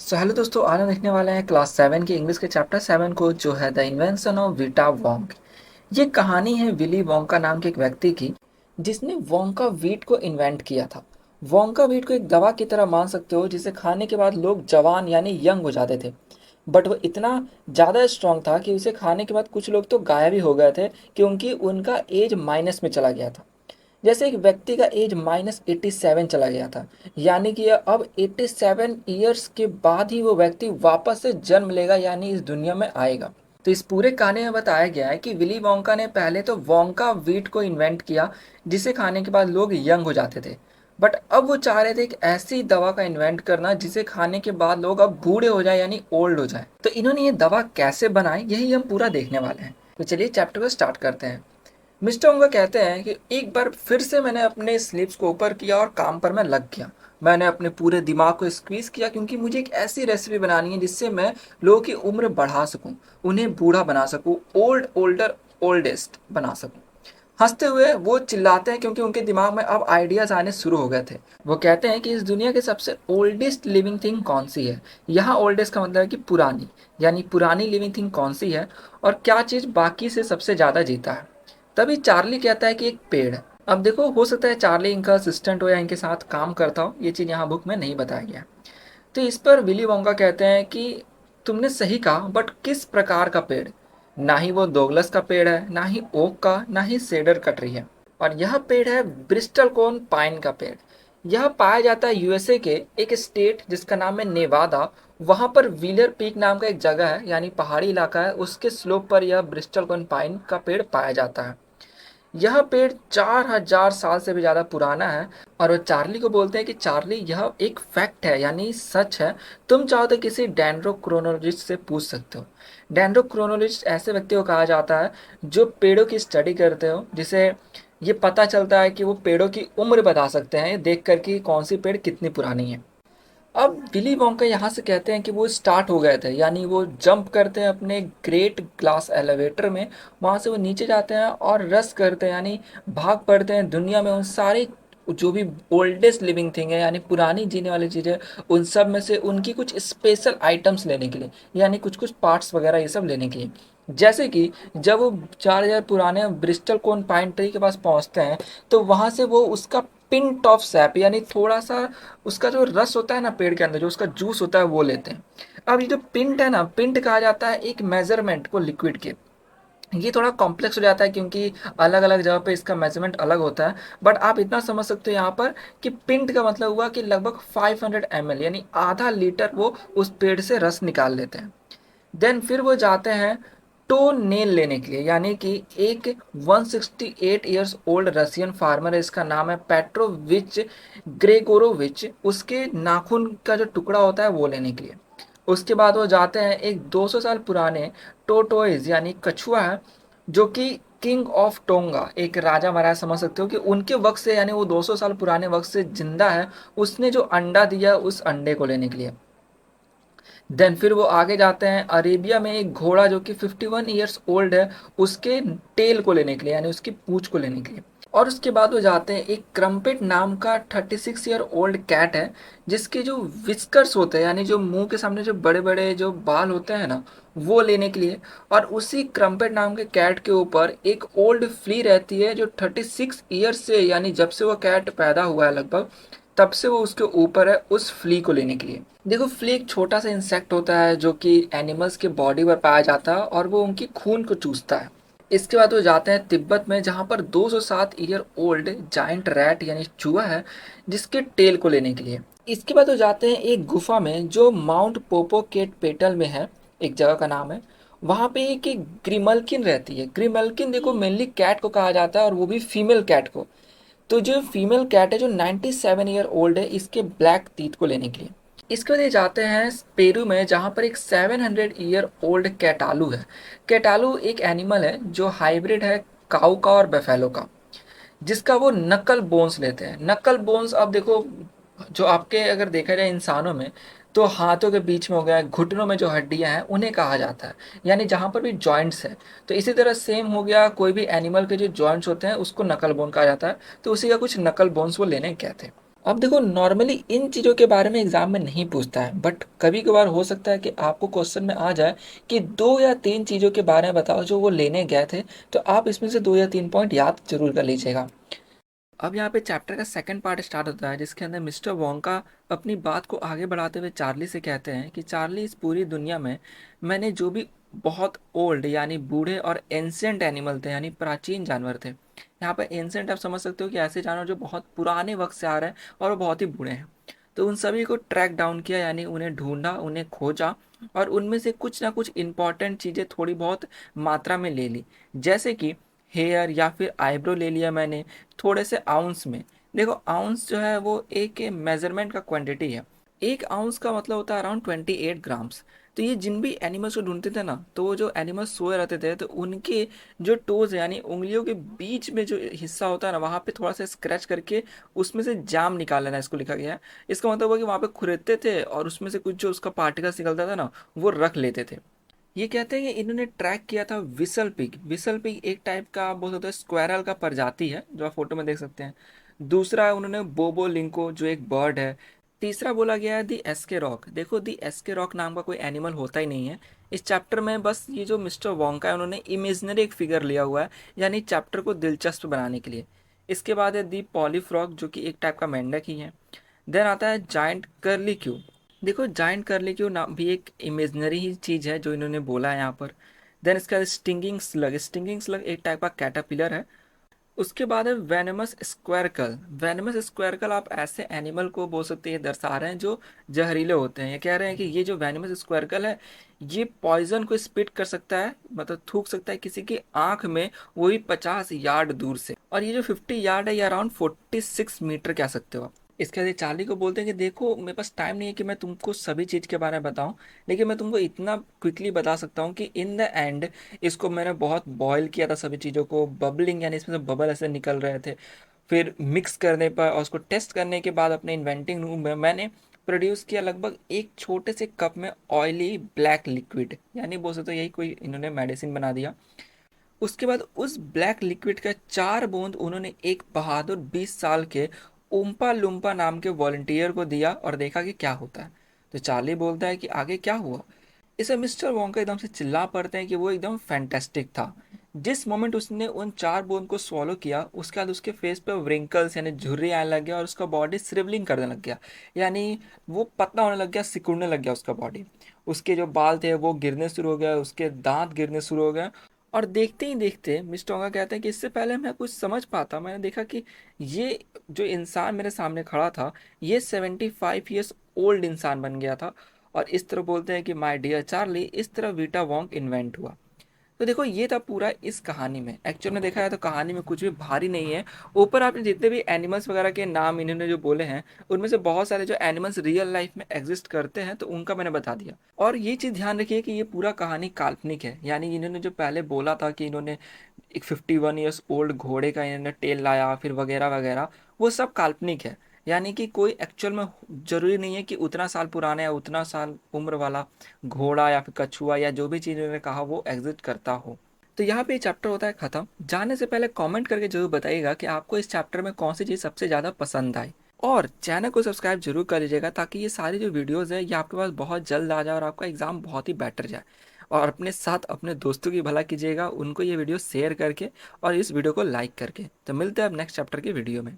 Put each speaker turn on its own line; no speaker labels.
Hello दोस्तों, आज हम देखने वाले हैं क्लास 7 के इंग्लिश के चैप्टर 7 को, जो है the invention of Vita Wong. ये कहानी है विली वोंका नाम के एक व्यक्ति की, जिसने वोंका वीट को इन्वेंट किया था। वोंका वीट को एक दवा की तरह मान सकते हो, जिसे खाने के बाद लोग जवान यानी यंग हो जाते थे। बट वो इतना ज़्यादा स्ट्रांग था कि उसे खाने के बाद कुछ लोग तो गायब ही हो गए थे, क्योंकि उनका एज माइनस में चला गया था। जैसे एक व्यक्ति का एज -87 चला गया था, यानी कि अब 87 ईयर्स के बाद ही वो व्यक्ति वापस से जन्म लेगा, यानी इस दुनिया में आएगा। तो इस पूरे कहानी में बताया गया है कि विली वोंका ने पहले तो वोंका वीट को इन्वेंट किया, जिसे खाने के बाद लोग यंग हो जाते थे। बट अब वो चाह रहे थे एक ऐसी दवा का इन्वेंट करना जिसे खाने के बाद लोग अब बूढ़े हो जाए, यानी ओल्ड हो जाए। तो इन्होंने ये दवा कैसे बनाई, यही हम पूरा देखने वाले हैं। तो चलिए चैप्टर को स्टार्ट करते हैं। मिस्टर ओंगा कहते हैं कि एक बार फिर से मैंने अपने स्लीव्स को ऊपर किया और काम पर मैं लग गया। मैंने अपने पूरे दिमाग को स्क्वीज किया, क्योंकि मुझे एक ऐसी रेसिपी बनानी है जिससे मैं लोगों की उम्र बढ़ा सकूं, उन्हें बूढ़ा बना सकूं, ओल्डर ओल्डेस्ट बना सकूं। हंसते हुए वो चिल्लाते हैं, क्योंकि उनके दिमाग में अब आइडियाज आने शुरू हो गए थे। वो कहते हैं कि इस दुनिया के सबसे ओल्डेस्ट लिविंग थिंग कौन सी है। यहाँ ओल्डेस्ट का मतलब है कि पुरानी, यानी पुरानी लिविंग थिंग कौन सी है, और क्या चीज़ बाकी से सबसे ज़्यादा जीता है। तभी चार्ली कहता है कि एक पेड़ है। अब देखो, हो सकता है चार्ली इनका असिस्टेंट हो या इनके साथ काम करता हो, ये चीज़ यहाँ बुक में नहीं बताया गया। तो इस पर विली वोंका कहते हैं कि तुमने सही कहा, बट किस प्रकार का पेड़। ना ही वो दोगलस का पेड़ है, ना ही ओक का, ना ही सेडर का ट्री है। और यह पेड़ है ब्रिस्टल कोन पाइन का पेड़। यह पाया जाता है यूएसए के एक स्टेट जिसका नाम है नेवादा। वहां पर व्हीलर पीक नाम का एक जगह है, यानी पहाड़ी इलाका है, उसके स्लोप पर यह ब्रिस्टल कोन पाइन का पेड़ पाया जाता है। यह पेड़ 4000 साल से भी ज़्यादा पुराना है। और वो चार्ली को बोलते हैं कि चार्ली, यह एक फैक्ट है, यानी सच है। तुम चाहो तो किसी डेंड्रोक्रोनोलॉजिस्ट से पूछ सकते हो। डेंड्रोक्रोनोलॉजिस्ट ऐसे व्यक्ति को कहा जाता है जो पेड़ों की स्टडी करते हो, जिसे ये पता चलता है कि वो पेड़ों की उम्र बता सकते हैं देख कर कि कौन सी पेड़ कितनी पुरानी है। अब विली वोंका यहाँ से कहते हैं कि वो स्टार्ट हो गए थे, यानी वो जंप करते हैं अपने ग्रेट ग्लास एलिवेटर में। वहाँ से वो नीचे जाते हैं और रस करते हैं, यानी भाग पड़ते हैं दुनिया में उन सारी जो भी ओल्डेस्ट लिविंग थिंग है, यानी पुरानी जीने वाली चीज़ें, उन सब में से उनकी कुछ स्पेशल आइटम्स लेने के लिए, यानी कुछ कुछ पार्ट्स वगैरह ये सब लेने के लिए। जैसे कि जब वो 4000 पुराने ब्रिस्टल कोन पाइन ट्री के पास पहुंचते हैं, तो वहां से वो उसका पिंट ऑफ सैप, यानी थोड़ा सा उसका जो रस होता है ना पेड़ के अंदर, जो उसका जूस होता है, वो लेते हैं। अब ये जो पिंट है ना, पिंट कहा जाता है एक मेजरमेंट को लिक्विड के। ये थोड़ा कॉम्प्लेक्स हो जाता है, क्योंकि अलग अलग जगह पे इसका मेजरमेंट अलग होता है। बट आप इतना समझ सकते हो यहाँ पर कि पिंट का मतलब हुआ कि लगभग 500 ml, यानी आधा लीटर वो उस पेड़ से रस निकाल लेते हैं। देन फिर वो जाते हैं टो नेल लेने के लिए, यानी कि एक 168 ईयर्स ओल्ड रशियन फार्मर है, इसका नाम है पेट्रोविच ग्रेगोरोविच, उसके नाखून का जो टुकड़ा होता है वो लेने के लिए। उसके बाद वो जाते हैं एक 200 साल पुराने टोटोइज, यानी कछुआ है, जो कि किंग ऑफ टोंगा, एक राजा महाराज समझ सकते हो कि उनके वक्त से, यानी वो 200 साल पुराने वक्त से जिंदा है, उसने जो अंडा दिया उस अंडे को लेने के लिए। देन फिर वो आगे जाते हैं अरेबिया में एक घोड़ा जो कि 51 ईयर्स ओल्ड है, उसके टेल को लेने के लिए, यानी उसकी पूंछ को लेने के लिए। और उसके बाद वो जाते हैं एक क्रम्पेट नाम का 36 ईयर ओल्ड कैट है, जिसके जो विस्कर्स होते हैं, यानी जो मुंह के सामने जो बड़े बड़े जो बाल होते हैं ना, वो लेने के लिए। और उसी क्रम्पेट नाम के कैट के ऊपर एक ओल्ड फ्ली रहती है, जो 36 ईयर्स से, यानी जब से वो कैट पैदा हुआ है लगभग, तब से वो उसके ऊपर है, उस फ्ली को लेने के लिए। देखो, फ्ली एक छोटा सा इंसेक्ट होता है जो कि एनिमल्स के बॉडी पर पाया जाता है, और वो उनकी खून को चूसता है। इसके बाद वो जाते हैं तिब्बत में, जहाँ पर 207 ईयर ओल्ड जाइंट रैट, यानी चूहा है, जिसके टेल को लेने के लिए। इसके बाद वो जाते हैं एक गुफा में जो माउंट पोपोकेट पेटल में है, एक जगह का नाम है। वहाँ पे एक ग्रिमल्किन रहती है। ग्रिमल्किन देखो मेनली कैट को कहा जाता है, और वो भी फीमेल कैट को। तो जो फीमेल कैट है जो 97 ईयर ओल्ड है, इसके ब्लैक टीथ को लेने के लिए। इसके बाद ये जाते हैं पेरू में, जहाँ पर एक 700 ईयर ओल्ड कैटालू है। कैटालू एक एनिमल है जो हाइब्रिड है काऊ का और बेफेलो का, जिसका वो नकल बोन्स लेते हैं। नकल बोन्स, अब देखो, जो आपके अगर देखा जाए इंसानों में, तो हाथों के बीच में हो गया, घुटनों में जो हड्डियां हैं उन्हें कहा जाता है, यानी जहाँ पर भी जॉइंट्स है। तो इसी तरह सेम हो गया, कोई भी एनिमल के जो जॉइंट्स होते हैं उसको नकल बोन कहा जाता है। तो उसी का कुछ नकल बोन्स वो लेने गए थे। अब देखो, नॉर्मली इन चीज़ों के बारे में एग्जाम में नहीं पूछता है, बट कभी कभार हो सकता है कि आपको क्वेश्चन में आ जाए कि 2 या 3 चीज़ों के बारे में बताओ जो वो लेने गए थे, तो आप इसमें से 2 या 3 पॉइंट याद जरूर कर लीजिएगा। अब यहाँ पे चैप्टर का सेकंड पार्ट स्टार्ट होता है, जिसके अंदर मिस्टर वोंका अपनी बात को आगे बढ़ाते हुए चार्ली से कहते हैं कि चार्ली, इस पूरी दुनिया में मैंने जो भी बहुत ओल्ड यानी बूढ़े और एंशियंट एनिमल थे, यानी प्राचीन जानवर थे। यहाँ पे एंशियंट आप समझ सकते हो कि ऐसे जानवर जो बहुत पुराने वक्त से आ रहे हैं और वो बहुत ही बूढ़े हैं। तो उन सभी को ट्रैक डाउन किया, यानी उन्हें ढूंढा, उन्हें खोजा, और उनमें से कुछ ना कुछ इंपॉर्टेंट चीज़ें थोड़ी बहुत मात्रा में ले ली। जैसे कि हेयर या फिर आईब्रो ले लिया मैंने, थोड़े से आउंस में। देखो, आउंस जो है वो एक मेजरमेंट का क्वांटिटी है। 1 आउंस का मतलब होता है अराउंड 28 ग्राम्स। तो ये जिन भी एनिमल्स को ढूंढते थे ना, तो वो जो एनिमल्स सोए रहते थे, तो उनके जो टोज है यानी उंगलियों के बीच में जो हिस्सा होता है ना, वहाँ पे थोड़ा सा स्क्रैच करके उसमें से जाम निकाल लेना, इसको लिखा गया है। इसका मतलब हुआ कि वहाँ पे खुरेदते थे और उसमें से कुछ जो उसका पार्टिकल्स निकलता था ना, वो रख लेते थे। ये कहते हैं कि इन्होंने ट्रैक किया था विसल पिग। विसल पिग एक टाइप का आप बोल सकते हो स्क्वायरल का प्रजाति है, जो आप फोटो में देख सकते हैं। दूसरा उन्होंने बोबो लिंको, जो एक बर्ड है। तीसरा बोला गया है दी एस्के रॉक। देखो, दी एस्के रॉक नाम का कोई एनिमल होता ही नहीं है इस चैप्टर में। बस ये जो मिस्टर वोंका है, उन्होंने इमेजनरी एक फिगर लिया हुआ है, यानी चैप्टर को दिलचस्प बनाने के लिए। इसके बाद है दी पॉलीफ्रॉग, जो कि एक टाइप का मेंढक ही है। देन आता है जाइंट कर्ली क्यू। देखो, जाइंट करली क्यों नाम भी एक इमेजनरी ही चीज़ है जो इन्होंने बोला है यहाँ पर। देन इसका स्टिंगिंग स्लग। स्टिंगिंग स्लग एक टाइप का कैटरपिलर है। उसके बाद है वेनमस स्क्वेरकल। वेनमस स्क्वेरकल आप ऐसे एनिमल को बोल सकते हैं, दर्शा रहे हैं जो जहरीले होते हैं। ये कह रहे हैं कि ये जो वेनमस स्क्वेरकल है, ये पॉइजन को स्पिट कर सकता है, मतलब थूक सकता है किसी की आंख में, वो भी 50 यार्ड दूर से। और ये जो 50 यार्ड है, ये अराउंड 46 मीटर कह सकते हो आप। इसके बाद ये चार्ली को बोलते हैं कि देखो, मेरे पास टाइम नहीं है कि मैं तुमको सभी चीज़ के बारे में बताऊं, लेकिन मैं तुमको इतना क्विकली बता सकता हूँ कि इन द एंड इसको मैंने बहुत बॉयल किया था, सभी चीज़ों को, बबलिंग यानी इसमें से बबल ऐसे निकल रहे थे। फिर मिक्स करने पर और उसको टेस्ट करने के बाद अपने इन्वेंटिंग रूम में मैंने प्रोड्यूस किया लगभग एक छोटे से कप में ऑयली ब्लैक लिक्विड, यानी बोल सकते हो यही कोई इन्होंने मेडिसिन बना दिया। उसके बाद उस ब्लैक लिक्विड का 4 बूंद उन्होंने एक बहादुर 20 साल के उम्पा लुम्पा नाम के वॉलंटियर को दिया और देखा कि क्या होता है। तो चार्ली बोलता है कि आगे क्या हुआ। इसे मिस्टर वोंका एकदम से चिल्ला पड़ते हैं कि वो एकदम फैंटेस्टिक था। जिस मोमेंट उसने उन 4 बूंद को स्वॉलो किया, उसके बाद उसके फेस पे व्रिंकल्स यानी झुर्री आने लग गया और उसका बॉडी श्रिवलिंग करने लग गया, यानी वो पतला होने लग गया, सिकुड़ने लग गया उसका बॉडी। उसके जो बाल थे वो गिरने शुरू हो गए, उसके दांत गिरने शुरू हो गए। और देखते ही देखते मिस टोंगा कहते हैं कि इससे पहले मैं कुछ समझ पाता, मैंने देखा कि ये जो इंसान मेरे सामने खड़ा था, ये 75 ईयर्स ओल्ड इंसान बन गया था। और इस तरह बोलते हैं कि माय डियर चार्ली, इस तरह वीटा वोंक इन्वेंट हुआ। तो देखो, ये था पूरा इस कहानी में। एक्चुअल में देखा जाए तो कहानी में कुछ भी भारी नहीं है। ऊपर आपने जितने भी एनिमल्स वगैरह के नाम इन्होंने जो बोले हैं, उनमें से बहुत सारे जो एनिमल्स रियल लाइफ में एग्जिस्ट करते हैं, तो उनका मैंने बता दिया। और ये चीज़ ध्यान रखिए कि ये पूरा कहानी काल्पनिक है, यानी इन्होंने जो पहले बोला था कि इन्होंने एक 51 ईयर्स ओल्ड घोड़े का इन्होंने टेल लाया फिर वगैरह वगैरह, वो सब काल्पनिक है। यानी कि कोई एक्चुअल में जरूरी नहीं है कि उतना साल पुराना या उतना साल उम्र वाला घोड़ा या फिर कछुआ या जो भी चीज़ उन्होंने कहा वो एग्जिस्ट करता हो। तो यहाँ पे चैप्टर होता है खत्म। जाने से पहले कमेंट करके जरूर बताइएगा कि आपको इस चैप्टर में कौन सी चीज़ सबसे ज़्यादा पसंद आई। और चैनल को सब्सक्राइब जरूर कर लीजिएगा, ताकि ये सारी जो वीडियोस है ये आपके पास बहुत जल्द आ जाए और आपका एग्ज़ाम बहुत ही बेटर जाए। और अपने साथ अपने दोस्तों की भला कीजिएगा, उनको ये वीडियो शेयर करके और इस वीडियो को लाइक करके। तो मिलते हैं अब नेक्स्ट चैप्टर की वीडियो में।